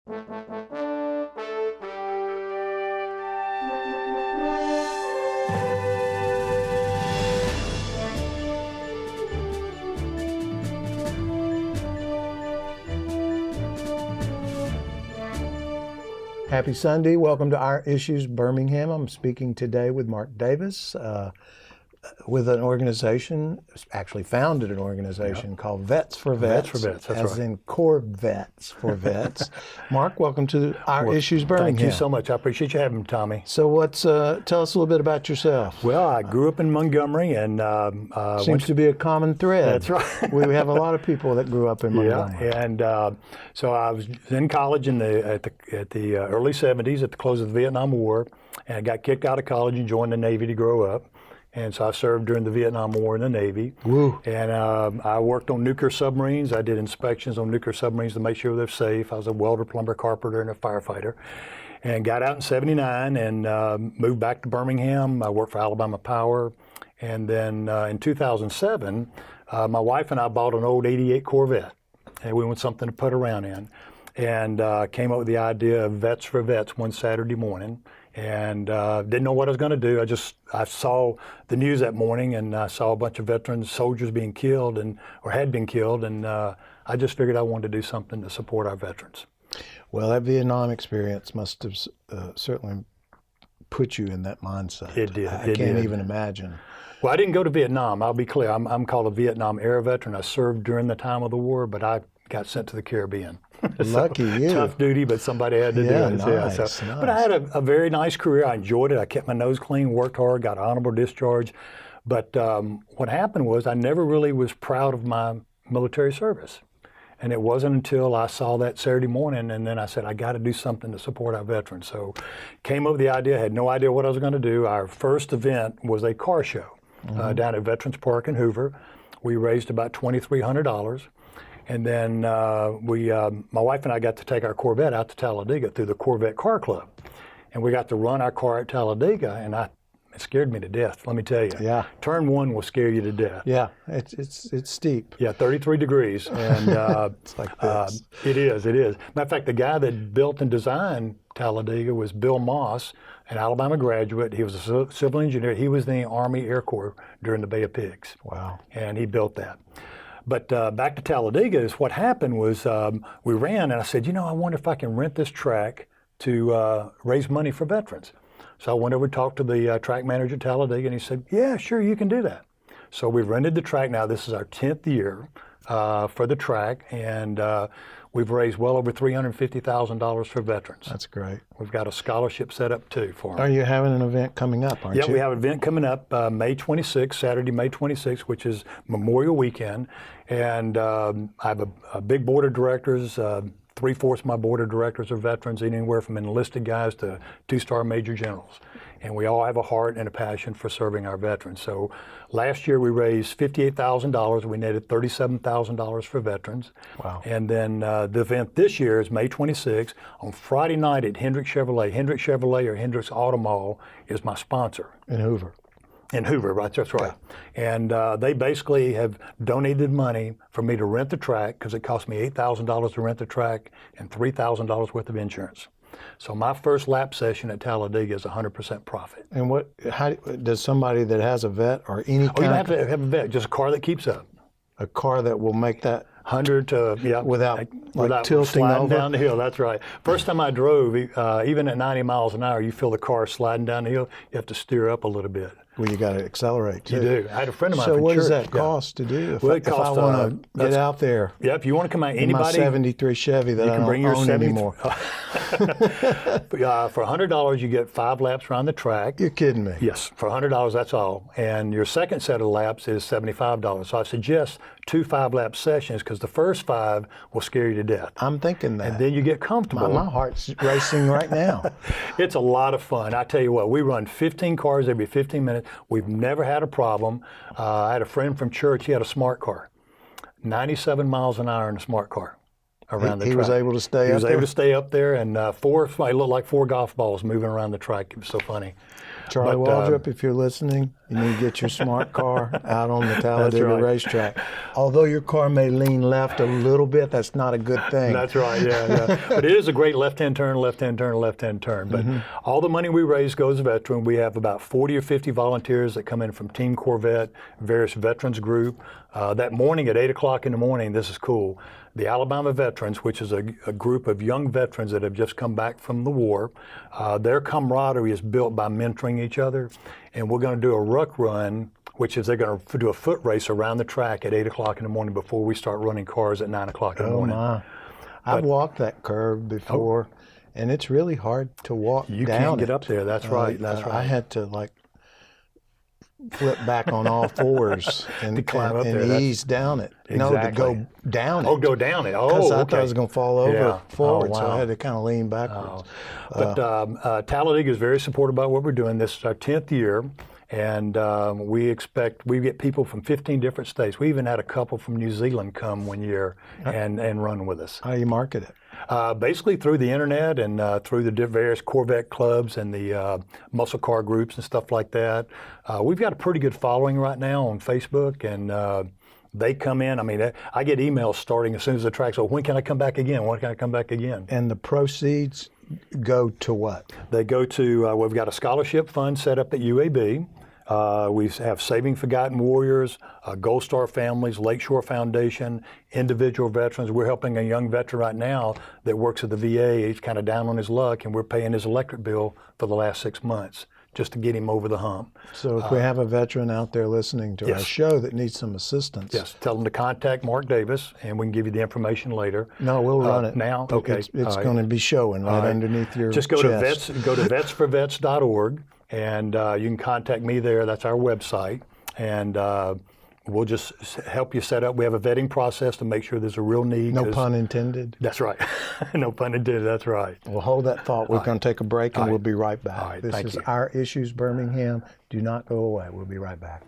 Happy Sunday. Welcome to Our Issues Birmingham. I'm speaking today with Mark Davis with an organization, actually founded an organization called Vets for Vets. Vets for Vets, that's as right. in Corvettes for Vets. Mark, welcome to Our Issues Birmingham. Thank you so much. I appreciate you having me, Tommy. So tell us a little bit about yourself. Well, I grew up in Montgomery and Seems to be a common thread. That's right. We have a lot of people that grew up in Montgomery. Yeah, and so I was in college at the early 70s at the close of the Vietnam War, and I got kicked out of college and joined the Navy to grow up. And so I served during the Vietnam War in the Navy. Woo. And I worked on nuclear submarines. I did inspections on nuclear submarines to make sure they're safe. I was a welder, plumber, carpenter, and a firefighter. And got out in '79 and moved back to Birmingham. I worked for Alabama Power. And then in 2007, my wife and I bought an old '88 Corvette. And we wanted something to put around in. And came up with the idea of Vets for Vets one Saturday morning. And didn't know what I was going to do. I saw the news that morning, and I saw a bunch of veterans, soldiers being killed or had been killed, and I just figured I wanted to do something to support our veterans. Well, that Vietnam experience must have certainly put you in that mindset. It did. I can't even imagine. Well, I didn't go to Vietnam. I'll be clear. I'm called a Vietnam era veteran. I served during the time of the war, but I got sent to the Caribbean. Lucky you. Tough duty, but somebody had to do it. Nice. But I had a very nice career. I enjoyed it. I kept my nose clean, worked hard, got honorable discharge. But what happened was I never really was proud of my military service. And it wasn't until I saw that Saturday morning, and then I said, I got to do something to support our veterans. So came up with the idea, had no idea what I was going to do. Our first event was a car show down at Veterans Park in Hoover. We raised about $2,300. And then my wife and I got to take our Corvette out to Talladega through the Corvette Car Club. And we got to run our car at Talladega, and it scared me to death, let me tell you. Yeah. Turn one will scare you to death. Yeah, it's steep. Yeah, 33 degrees. And It's like this. It is. Matter of fact, the guy that built and designed Talladega was Bill Moss, an Alabama graduate. He was a civil engineer. He was in the Army Air Corps during the Bay of Pigs. Wow. And he built that. But back to Talladega, is what happened was we ran, and I said, I wonder if I can rent this track to raise money for veterans. So I went over and talked to the track manager at Talladega, and he said, yeah, sure, you can do that. So we've rented the track now. This is our 10th year for the track, and we've raised well over $350,000 for veterans. That's great. We've got a scholarship set up, too, for them. Are you having an event coming up, aren't you? Yeah, we have an event coming up May 26th, Saturday, May 26th, which is Memorial Weekend. And I have a big board of directors. 3/4 of my board of directors are veterans, anywhere from enlisted guys to 2-star major generals. And we all have a heart and a passion for serving our veterans. So last year we raised $58,000. We netted $37,000 for veterans. Wow. And then the event this year is May 26th on Friday night at Hendricks Chevrolet. Hendricks Chevrolet or Hendricks Auto Mall is my sponsor. In Hoover. In Hoover, right, that's right. And they basically have donated money for me to rent the track, because it cost me $8,000 to rent the track and $3,000 worth of insurance. So my first lap session at Talladega is 100% profit. And how does somebody that has a vet or any kind You don't have to have a vet, just a car that keeps up. a car that will make that 100 to, yeah. without tilting sliding over? down the hill, that's right. First time I drove, even at 90 miles an hour, you feel the car sliding down the hill. You have to steer up a little bit. Well, you got to accelerate too. You do. I had a friend of mine So from what church. does that cost to do? If, Well, I, it costs, if I want to get out there Yeah, if you want to come out, in my anybody. 73 Chevy that you I can don't bring your own 70 anymore. For $100, you get 5 laps around the track. You're kidding me. Yes, for $100, that's all. And your second set of laps is $75. So I suggest 2 5-lap sessions, because the first 5 will scare you to death. I'm thinking that. And then you get comfortable. My heart's racing right now. It's a lot of fun. I tell you what, we run 15 cars every 15 minutes. We've never had a problem. I had a friend from church, he had a smart car. 97 miles an hour in a smart car around the track. He was able to stay up there? He was able to stay up there, and it looked like 4 golf balls moving around the track. It was so funny. Charlie But, Waldrop, if you're listening, you need to get your smart car out on the Talladega right. racetrack. Although your car may lean left a little bit, that's not a good thing. That's right, yeah. But it is a great left-hand turn, left-hand turn, left-hand turn. But all the money we raise goes to veteran. We have about 40 or 50 volunteers that come in from Team Corvette, various veterans group. That morning at 8 o'clock in the morning, this is cool, the Alabama Veterans, which is a group of young veterans that have just come back from the war, their camaraderie is built by mentoring each other. And we're going to do a ruck run, which is they're going to do a foot race around the track at 8 o'clock in the morning before we start running cars at 9 o'clock in the morning. My. I've walked that curve before, and it's really hard to walk You down can't get it. up there. That's right. That's right. I had to flip back on all fours and climb up there. ease down it. Exactly. No, to go down it. Oh, go down it. Because Oh, I okay. thought I was going to fall over forward, wow. so I had to kind of lean backwards. But Talladega is very supportive about what we're doing. This is our 10th year, and we get people from 15 different states. We even had a couple from New Zealand come one year and run with us. How do you market it? Basically through the internet and through the various Corvette clubs and the muscle car groups and stuff like that. We've got a pretty good following right now on Facebook, and they come in. I mean, I get emails starting as soon as the track. So when can I come back again? When can I come back again? And the proceeds go to what? They go to, we've got a scholarship fund set up at UAB. We have Saving Forgotten Warriors, Gold Star Families, Lakeshore Foundation, individual veterans. We're helping a young veteran right now that works at the VA. He's kind of down on his luck, and we're paying his electric bill for the last 6 months just to get him over the hump. So if we have a veteran out there listening to our show that needs some assistance. Yes, tell them to contact Mark Davis, and we can give you the information later. No, we'll run it now. Okay, It's going to be showing right underneath your Just go chest. to vetsforvets.org, and you can contact me there. That's our website, and we'll just help you set up. We have a vetting process to make sure there's a real need. No pun intended. That's right. No pun intended. That's right. We'll hold that thought. We're going to take a break, and we'll be right back. All right, This thank is you. Our Issues Birmingham. Do not go away. We'll be right back.